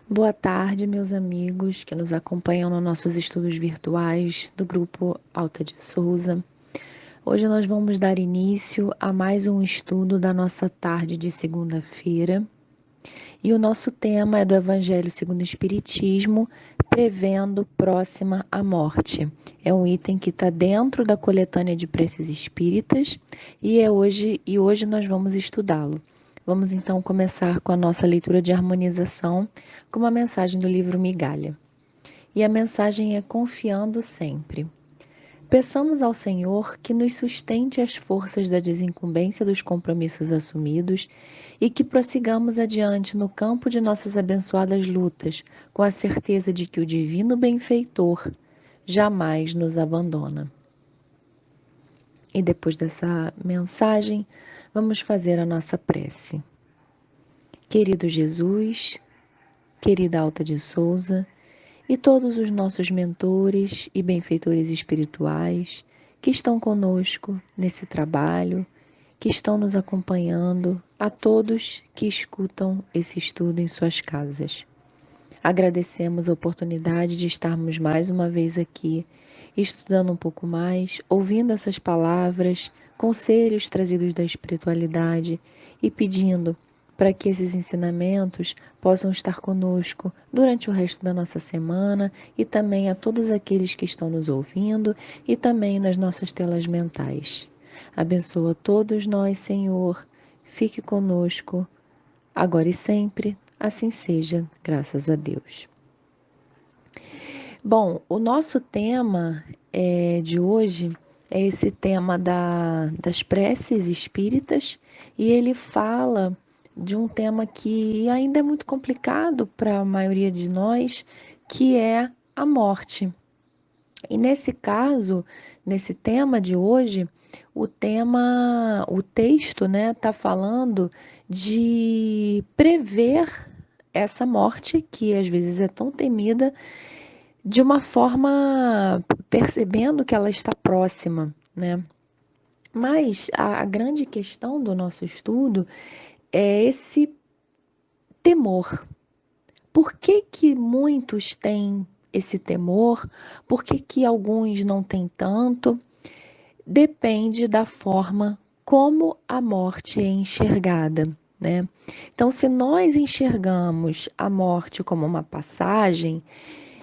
Boa tarde, meus amigos que nos acompanham nos nossos estudos virtuais do grupo Alta de Souza. Hoje nós vamos dar início a mais um estudo da nossa tarde de segunda-feira. E o nosso tema é do Evangelho segundo o Espiritismo, prevendo próxima à morte. É um item que está dentro da coletânea de preces espíritas e hoje nós vamos estudá-lo. Vamos então começar com a nossa leitura de harmonização com uma mensagem do livro Migalha. E a mensagem é confiando sempre. Peçamos ao Senhor que nos sustente as forças da desincumbência dos compromissos assumidos e que prossigamos adiante no campo de nossas abençoadas lutas, com a certeza de que o Divino Benfeitor jamais nos abandona. E depois dessa mensagem, vamos fazer a nossa prece. Querido Jesus, querida Alta de Souza, e todos os nossos mentores e benfeitores espirituais que estão conosco nesse trabalho, que estão nos acompanhando, a todos que escutam esse estudo em suas casas. Agradecemos a oportunidade de estarmos mais uma vez aqui, estudando um pouco mais, ouvindo essas palavras, conselhos trazidos da espiritualidade e pedindo para que esses ensinamentos possam estar conosco durante o resto da nossa semana e também a todos aqueles que estão nos ouvindo e também nas nossas telas mentais. Abençoa todos nós, Senhor. Fique conosco, agora e sempre. Assim seja, graças a Deus. Bom, o nosso tema de hoje é esse tema das preces espíritas e ele fala de um tema que ainda é muito complicado para a maioria de nós, que é a morte. E nesse caso, nesse tema de hoje, o texto, né, está falando de prever essa morte que às vezes é tão temida, de uma forma percebendo que ela está próxima, né? Mas a grande questão do nosso estudo é esse temor. Por que que muitos têm esse temor? Por que que alguns não têm tanto? Depende da forma como a morte é enxergada, né? Então, se nós enxergamos a morte como uma passagem,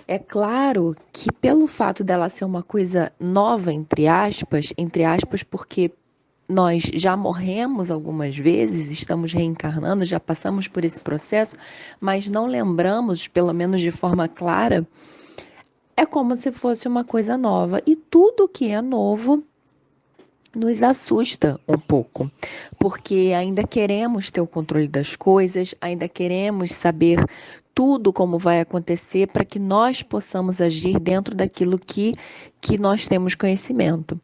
é claro que pelo fato dela ser uma coisa nova, entre aspas, porque nós já morremos algumas vezes, estamos reencarnando, já passamos por esse processo, mas não lembramos, pelo menos de forma clara, é como se fosse uma coisa nova. E tudo que é novo nos assusta um pouco, porque ainda queremos ter o controle das coisas, ainda queremos saber tudo como vai acontecer para que nós possamos agir dentro daquilo que nós temos conhecimento.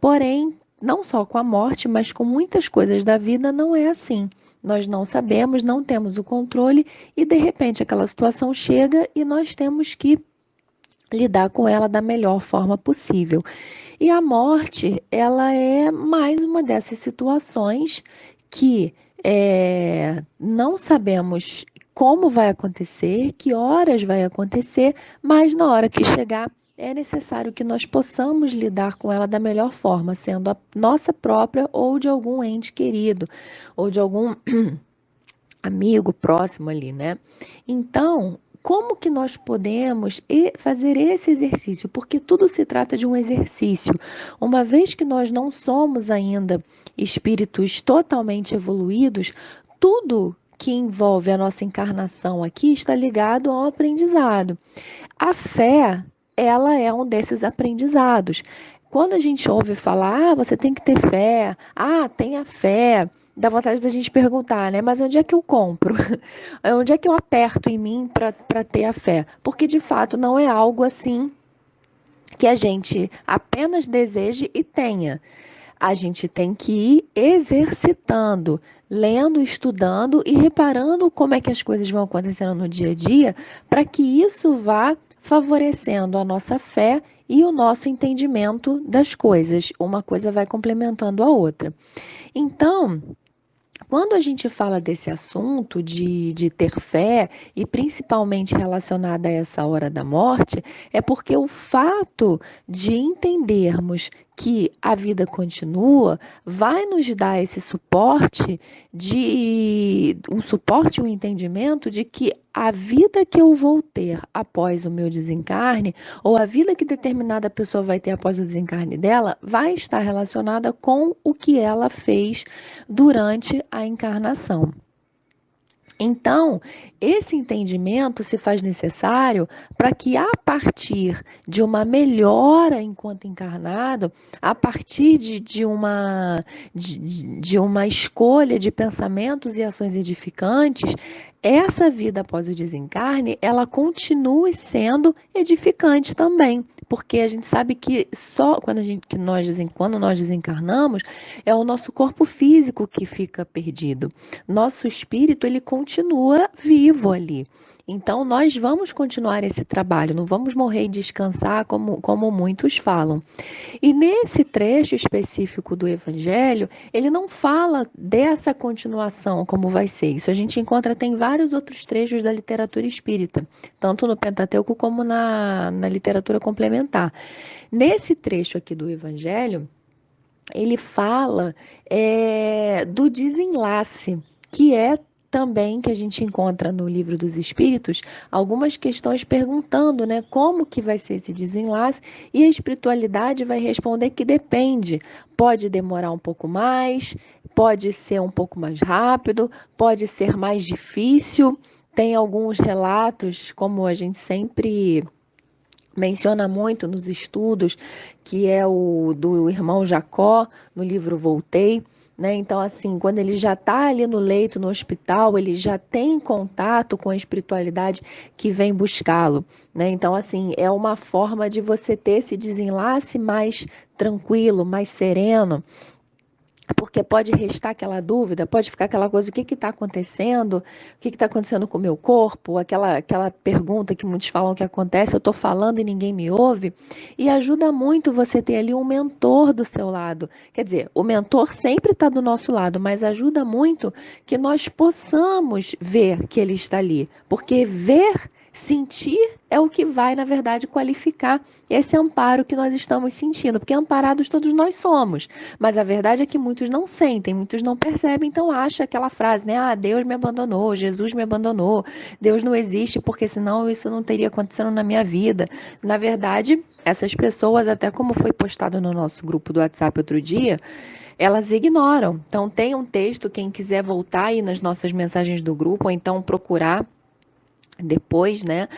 Porém, não só com a morte, mas com muitas coisas da vida não é assim. Nós não sabemos, não temos o controle e de repente aquela situação chega e nós temos que lidar com ela da melhor forma possível. E a morte, ela é mais uma dessas situações que não sabemos como vai acontecer, que horas vai acontecer, mas na hora que chegar, é necessário que nós possamos lidar com ela da melhor forma, sendo a nossa própria ou de algum ente querido, ou de algum amigo próximo ali, né? Então, como que nós podemos fazer esse exercício? Porque tudo se trata de um exercício. Uma vez que nós não somos ainda espíritos totalmente evoluídos, tudo que envolve a nossa encarnação aqui está ligado ao aprendizado. A fé, ela é um desses aprendizados. Quando a gente ouve falar, você tem que ter fé, tenha fé, dá vontade da gente perguntar, né? Mas onde é que eu compro? Onde é que eu aperto em mim para ter a fé? Porque de fato não é algo assim que a gente apenas deseje e tenha. A gente tem que ir exercitando, lendo, estudando e reparando como é que as coisas vão acontecendo no dia a dia, para que isso vá favorecendo a nossa fé e o nosso entendimento das coisas. Uma coisa vai complementando a outra. Então, quando a gente fala desse assunto de ter fé, e principalmente relacionada a essa hora da morte, é porque o fato de entendermos que a vida continua vai nos dar esse suporte um suporte, um entendimento de que a vida que eu vou ter após o meu desencarne, ou a vida que determinada pessoa vai ter após o desencarne dela, vai estar relacionada com o que ela fez durante a encarnação. Então, esse entendimento se faz necessário para que, a partir de uma melhora enquanto encarnado, a partir de uma escolha de pensamentos e ações edificantes, essa vida após o desencarne, ela continue sendo edificante também. Porque a gente sabe que só quando nós desencarnamos, é o nosso corpo físico que fica perdido. Nosso espírito, ele continua vivo ali. Então, nós vamos continuar esse trabalho, não vamos morrer e descansar como muitos falam. E nesse trecho específico do Evangelho, ele não fala dessa continuação, como vai ser. Isso a gente encontra, tem vários outros trechos da literatura espírita, tanto no Pentateuco como na literatura complementar. Nesse trecho aqui do Evangelho, ele fala do desenlace, que é também que a gente encontra no Livro dos Espíritos algumas questões perguntando, né, como que vai ser esse desenlace, e a espiritualidade vai responder que depende. Pode demorar um pouco mais, pode ser um pouco mais rápido, pode ser mais difícil. Tem alguns relatos, como a gente sempre menciona muito nos estudos, que é o do irmão Jacó, no livro Voltei, né? Então, assim, quando ele já está ali no leito, no hospital, ele já tem contato com a espiritualidade que vem buscá-lo, né? Então, assim, é uma forma de você ter esse desenlace mais tranquilo, mais sereno, porque pode restar aquela dúvida, pode ficar aquela coisa, o que está acontecendo? O que está acontecendo com o meu corpo? Aquela pergunta que muitos falam que acontece, eu estou falando e ninguém me ouve. E ajuda muito você ter ali um mentor do seu lado. Quer dizer, o mentor sempre está do nosso lado, mas ajuda muito que nós possamos ver que ele está ali. Porque ver, sentir é o que vai, na verdade, qualificar esse amparo que nós estamos sentindo, porque amparados todos nós somos, mas a verdade é que muitos não sentem, muitos não percebem, então acha aquela frase, né? Ah, Deus me abandonou, Jesus me abandonou, Deus não existe, porque senão isso não teria acontecido na minha vida. Na verdade, essas pessoas, até como foi postado no nosso grupo do WhatsApp outro dia, elas ignoram. Então tem um texto, quem quiser voltar aí nas nossas mensagens do grupo, ou então procurar depois, né?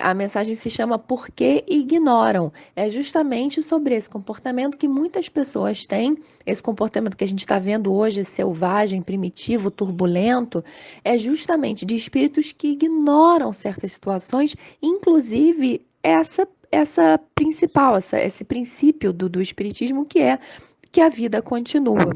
A mensagem se chama Por que Ignoram? É justamente sobre esse comportamento que muitas pessoas têm, esse comportamento que a gente está vendo hoje, selvagem, primitivo, turbulento, é justamente de espíritos que ignoram certas situações, inclusive essa principal, esse princípio do espiritismo, que é que a vida continua.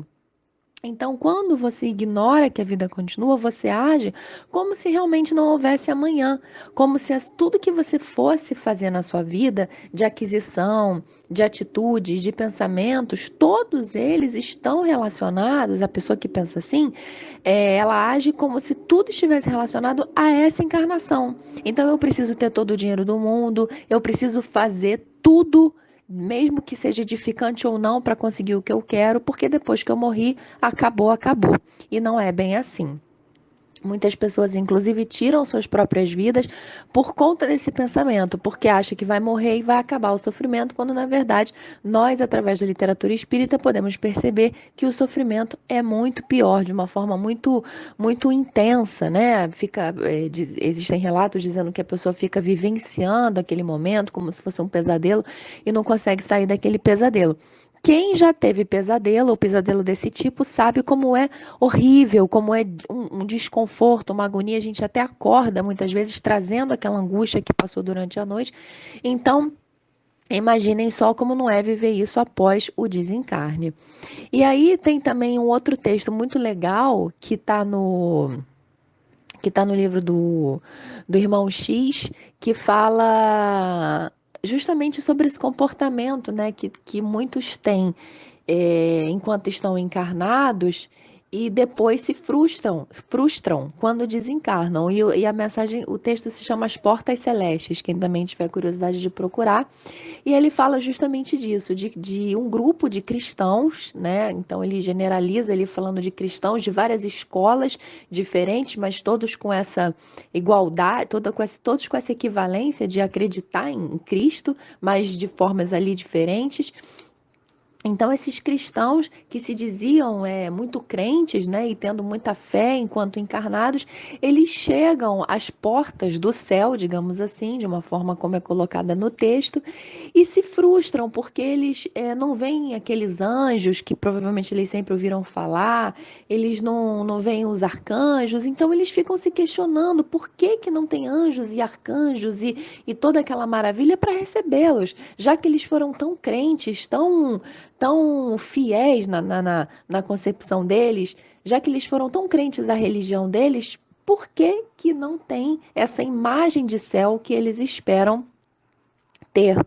Então, quando você ignora que a vida continua, você age como se realmente não houvesse amanhã, como se tudo que você fosse fazer na sua vida, de aquisição, de atitudes, de pensamentos, todos eles estão relacionados. A pessoa que pensa assim, ela age como se tudo estivesse relacionado a essa encarnação. Então, eu preciso ter todo o dinheiro do mundo, eu preciso fazer tudo, mesmo que seja edificante ou não, para conseguir o que eu quero, porque depois que eu morri, acabou, acabou. E não é bem assim. Muitas pessoas, inclusive, tiram suas próprias vidas por conta desse pensamento, porque acha que vai morrer e vai acabar o sofrimento, quando, na verdade, nós, através da literatura espírita, podemos perceber que o sofrimento é muito pior, de uma forma muito, muito intensa, né? Existem relatos dizendo que a pessoa fica vivenciando aquele momento como se fosse um pesadelo e não consegue sair daquele pesadelo. Quem já teve pesadelo ou pesadelo desse tipo sabe como é horrível, como é um desconforto, uma agonia. A gente até acorda muitas vezes trazendo aquela angústia que passou durante a noite. Então, imaginem só como não é viver isso após o desencarne. E aí tem também um outro texto muito legal que está no livro do irmão X, que fala justamente sobre esse comportamento, né, que muitos têm enquanto estão encarnados, e depois se frustram quando desencarnam. E a mensagem, o texto se chama As Portas Celestes, quem também tiver curiosidade de procurar. E ele fala justamente disso, de um grupo de cristãos, né? Então ele generaliza, ele falando de cristãos de várias escolas diferentes, mas todos com essa igualdade, todos com essa equivalência de acreditar em Cristo, mas de formas ali diferentes. Então, esses cristãos que se diziam muito crentes, né, e tendo muita fé enquanto encarnados, eles chegam às portas do céu, digamos assim, de uma forma como é colocada no texto, e se frustram porque eles não veem aqueles anjos que provavelmente eles sempre ouviram falar, eles não veem os arcanjos, então eles ficam se questionando por que não tem anjos e arcanjos e toda aquela maravilha para recebê-los, já que eles foram tão crentes, tão fiéis na concepção deles, já que eles foram tão crentes à religião deles, por que não tem essa imagem de céu que eles esperam ter?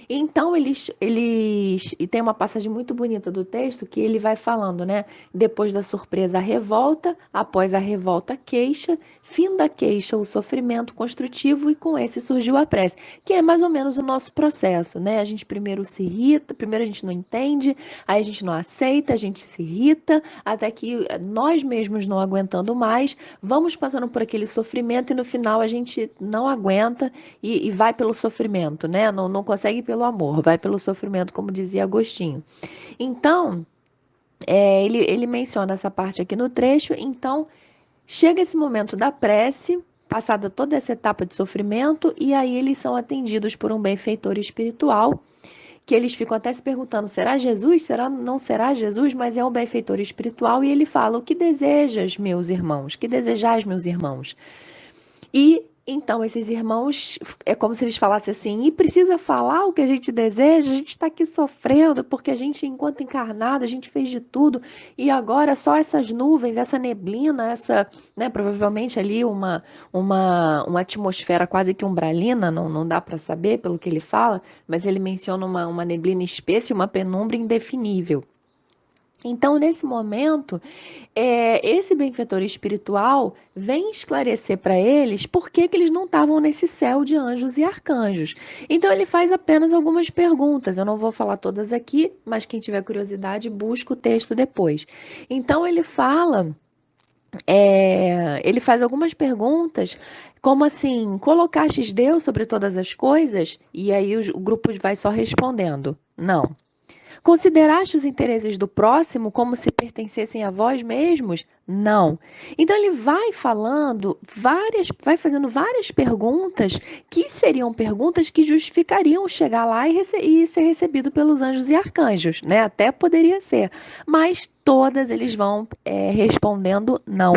Então e tem uma passagem muito bonita do texto que ele vai falando, né? Depois da surpresa, a revolta, após a revolta, a queixa, fim da queixa, o sofrimento construtivo, e com esse surgiu a prece, que é mais ou menos o nosso processo, né? A gente primeiro se irrita, primeiro a gente não entende, aí a gente não aceita, a gente se irrita, até que nós mesmos não aguentando mais, vamos passando por aquele sofrimento e no final a gente não aguenta e vai pelo sofrimento, né? Não consegue pelo amor, vai pelo sofrimento, como dizia Agostinho. Então, ele menciona essa parte aqui no trecho. Então, chega esse momento da prece, passada toda essa etapa de sofrimento, e aí eles são atendidos por um benfeitor espiritual, que eles ficam até se perguntando, será Jesus? Será não será Jesus? Mas é um benfeitor espiritual, e ele fala, o que desejas, meus irmãos? O que desejais, meus irmãos? E então esses irmãos, é como se eles falassem assim, e precisa falar o que a gente deseja, a gente está aqui sofrendo, porque a gente, enquanto encarnado, a gente fez de tudo, e agora só essas nuvens, essa neblina, né, provavelmente ali uma atmosfera quase que umbralina, não dá para saber pelo que ele fala, mas ele menciona uma neblina espessa e uma penumbra indefinível. Então, nesse momento, esse benfeitor espiritual vem esclarecer para eles por que eles não estavam nesse céu de anjos e arcanjos. Então, ele faz apenas algumas perguntas. Eu não vou falar todas aqui, mas quem tiver curiosidade, busca o texto depois. Então, ele faz algumas perguntas, como assim, colocastes Deus sobre todas as coisas? E aí o grupo vai só respondendo, não. Consideraste os interesses do próximo como se pertencessem a vós mesmos? Não. Então ele vai vai fazendo várias perguntas que seriam perguntas que justificariam chegar lá e ser recebido pelos anjos e arcanjos, né? Até poderia ser, mas todas eles vão respondendo não.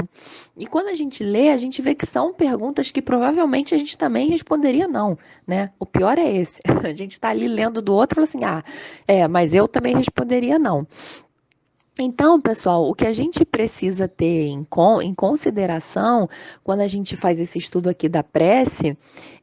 E quando a gente lê, a gente vê que são perguntas que provavelmente a gente também responderia não, né? O pior é esse. A gente está ali lendo do outro e fala assim, mas eu também responderia não. Então, pessoal, o que a gente precisa ter em consideração quando a gente faz esse estudo aqui da prece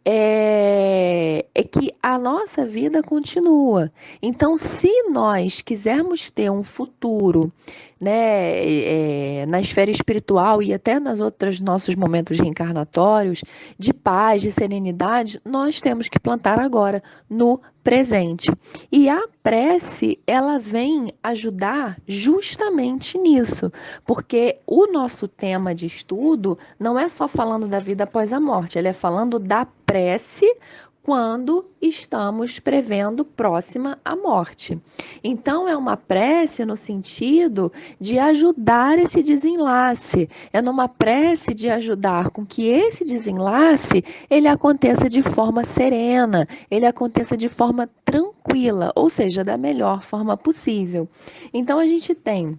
é que a nossa vida continua. Então, se nós quisermos ter um futuro, né, na esfera espiritual e até nos outros nossos momentos reencarnatórios, de paz, de serenidade, nós temos que plantar agora, no presente. E a prece, ela vem ajudar justamente nisso, porque o nosso tema de estudo não é só falando da vida após a morte, ele é falando da prece quando estamos prevendo próxima à morte. Então, é uma prece no sentido de ajudar esse desenlace, é numa prece de ajudar com que esse desenlace ele aconteça de forma serena, ele aconteça de forma tranquila, ou seja, da melhor forma possível. Então, a gente tem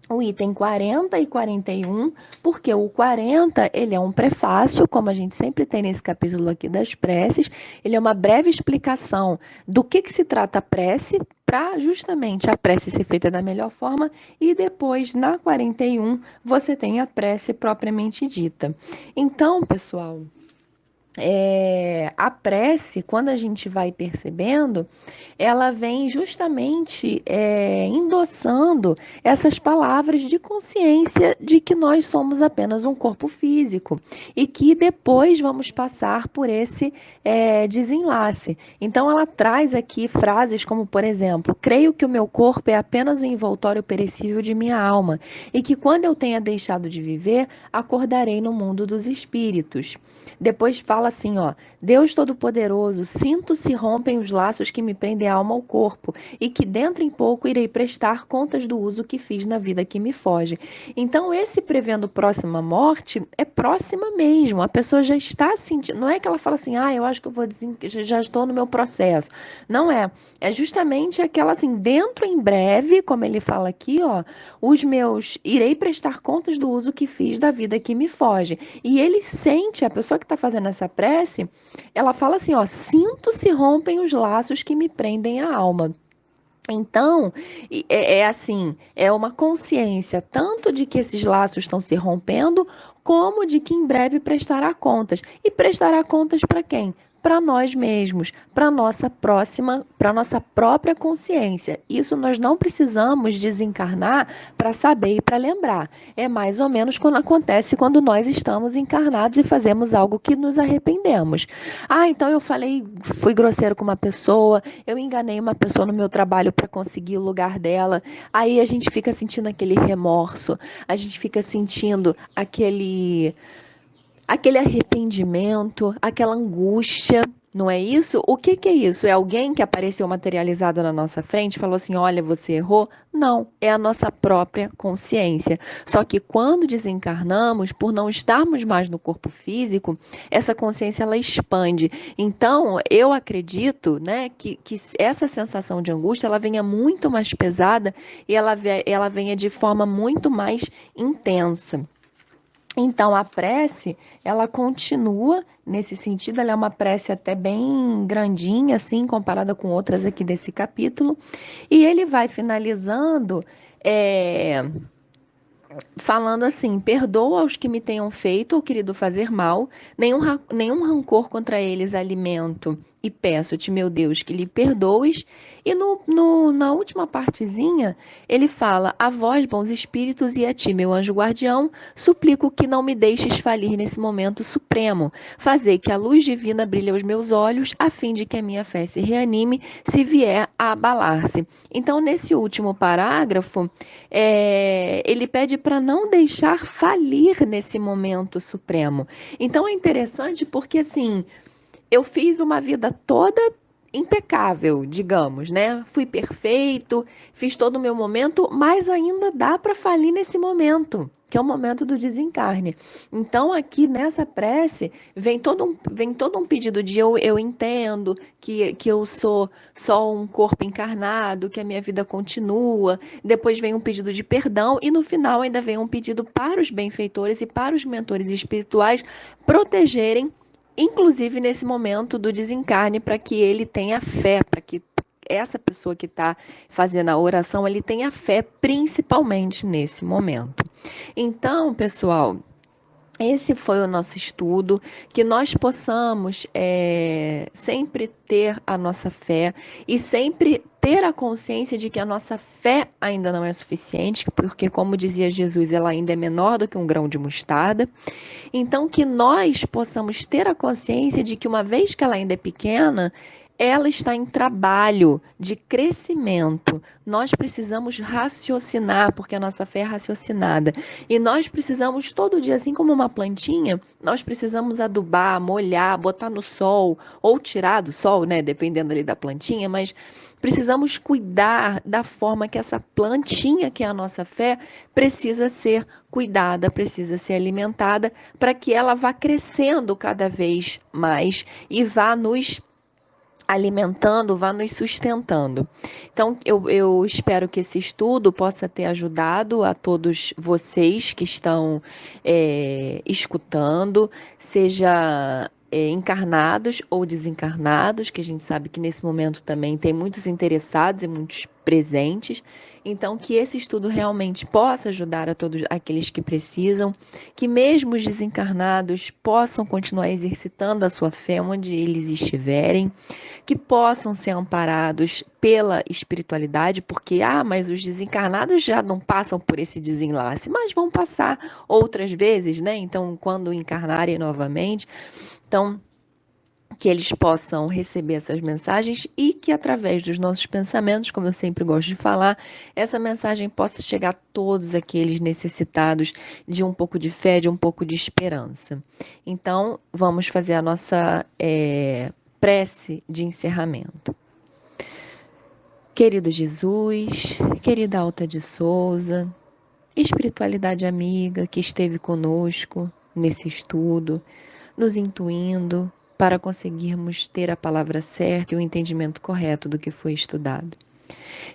o item 40 e 41, porque o 40, ele é um prefácio, como a gente sempre tem nesse capítulo aqui das preces, ele é uma breve explicação do que se trata a prece, para justamente a prece ser feita da melhor forma, e depois, na 41, você tem a prece propriamente dita. Então, pessoal, a prece, quando a gente vai percebendo, ela vem justamente endossando essas palavras de consciência de que nós somos apenas um corpo físico e que depois vamos passar por esse desenlace. Então, ela traz aqui frases como, por exemplo, creio que o meu corpo é apenas o envoltório perecível de minha alma e que quando eu tenha deixado de viver, acordarei no mundo dos espíritos. Depois fala assim, ó, Deus Todo-Poderoso, sinto se rompem os laços que me prendem a alma ao corpo, e que dentro em pouco irei prestar contas do uso que fiz na vida que me foge. Então, esse prevendo próxima morte é próxima mesmo. A pessoa já está sentindo. Não é que ela fala assim, eu acho que eu vou já estou no meu processo. Não é. É justamente aquela assim, dentro em breve, como ele fala aqui, ó, irei prestar contas do uso que fiz da vida que me foge. E ele sente, a pessoa que está fazendo essa prece, ela fala assim, ó, sinto se rompem os laços que me prendem a alma. Então, assim, é uma consciência tanto de que esses laços estão se rompendo, como de que em breve prestará contas. E prestará contas para quem? Para nós mesmos, para nossa própria consciência. Isso nós não precisamos desencarnar para saber e para lembrar. É mais ou menos quando acontece quando nós estamos encarnados e fazemos algo que nos arrependemos. Então eu fui grosseiro com uma pessoa, eu enganei uma pessoa no meu trabalho para conseguir o lugar dela. Aí a gente fica sentindo aquele remorso, a gente fica sentindo aquele arrependimento, aquela angústia. Não é isso? O que que é isso? É alguém que apareceu materializado na nossa frente e falou assim: olha, você errou? Não, é a nossa própria consciência. Só que quando desencarnamos, por não estarmos mais no corpo físico, essa consciência ela expande. Então, eu acredito, né, que essa sensação de angústia ela venha muito mais pesada e ela venha de forma muito mais intensa. Então, a prece, ela continua nesse sentido, ela é uma prece até bem grandinha, assim, comparada com outras aqui desse capítulo, e ele vai finalizando falando assim: perdoa aos que me tenham feito ou querido fazer mal, nenhum rancor contra eles alimento, e peço-te, meu Deus, que lhe perdoes. E na última partezinha, ele fala: a vós, bons espíritos, e a ti, meu anjo guardião, suplico que não me deixes falir nesse momento supremo. Fazei que a luz divina brilhe aos meus olhos, a fim de que a minha fé se reanime, se vier a abalar-se. Então, nesse último parágrafo, ele pede para não deixar falir nesse momento supremo. Então, é interessante porque, assim, eu fiz uma vida toda impecável, digamos, né? Fui perfeito, fiz todo o meu momento, mas ainda dá para falir nesse momento, que é o momento do desencarne. Então, aqui nessa prece, vem todo um pedido de eu entendo que eu sou só um corpo encarnado, que a minha vida continua. Depois vem um pedido de perdão e no final ainda vem um pedido para os benfeitores e para os mentores espirituais protegerem, inclusive nesse momento do desencarne, para que ele tenha fé, para que essa pessoa que está fazendo a oração, ele tenha fé principalmente nesse momento. Então, pessoal, esse foi o nosso estudo, que nós possamos sempre ter a nossa fé e sempre ter a consciência de que a nossa fé ainda não é suficiente, porque, como dizia Jesus, ela ainda é menor do que um grão de mostarda. Então, que nós possamos ter a consciência de que, uma vez que ela ainda é pequena, ela está em trabalho de crescimento. Nós precisamos raciocinar, porque a nossa fé é raciocinada. E nós precisamos todo dia, assim como uma plantinha, nós precisamos adubar, molhar, botar no sol, ou tirar do sol, né? Dependendo ali da plantinha, mas precisamos cuidar da forma que essa plantinha, que é a nossa fé, precisa ser cuidada, precisa ser alimentada, para que ela vá crescendo cada vez mais e vá nos alimentando, vá nos sustentando. Então, eu espero que esse estudo possa ter ajudado a todos vocês que estão escutando, seja encarnados ou desencarnados, que a gente sabe que nesse momento também tem muitos interessados e muitos presentes. Então, que esse estudo realmente possa ajudar a todos aqueles que precisam, que mesmo os desencarnados possam continuar exercitando a sua fé onde eles estiverem, que possam ser amparados pela espiritualidade, porque, mas os desencarnados já não passam por esse desenlace, mas vão passar outras vezes, né? Então, quando encarnarem novamente, então que eles possam receber essas mensagens e que através dos nossos pensamentos, como eu sempre gosto de falar, essa mensagem possa chegar a todos aqueles necessitados de um pouco de fé, de um pouco de esperança. Então, vamos fazer a nossa prece de encerramento. Querido Jesus, querida Alta de Souza, espiritualidade amiga que esteve conosco nesse estudo, nos intuindo para conseguirmos ter a palavra certa e o entendimento correto do que foi estudado.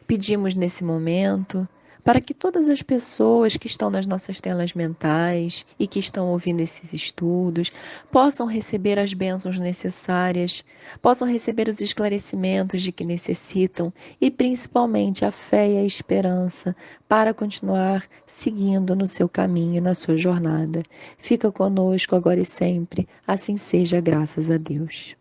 Pedimos nesse momento para que todas as pessoas que estão nas nossas telas mentais e que estão ouvindo esses estudos possam receber as bênçãos necessárias, possam receber os esclarecimentos de que necessitam e principalmente a fé e a esperança para continuar seguindo no seu caminho e na sua jornada. Fica conosco agora e sempre, assim seja, graças a Deus.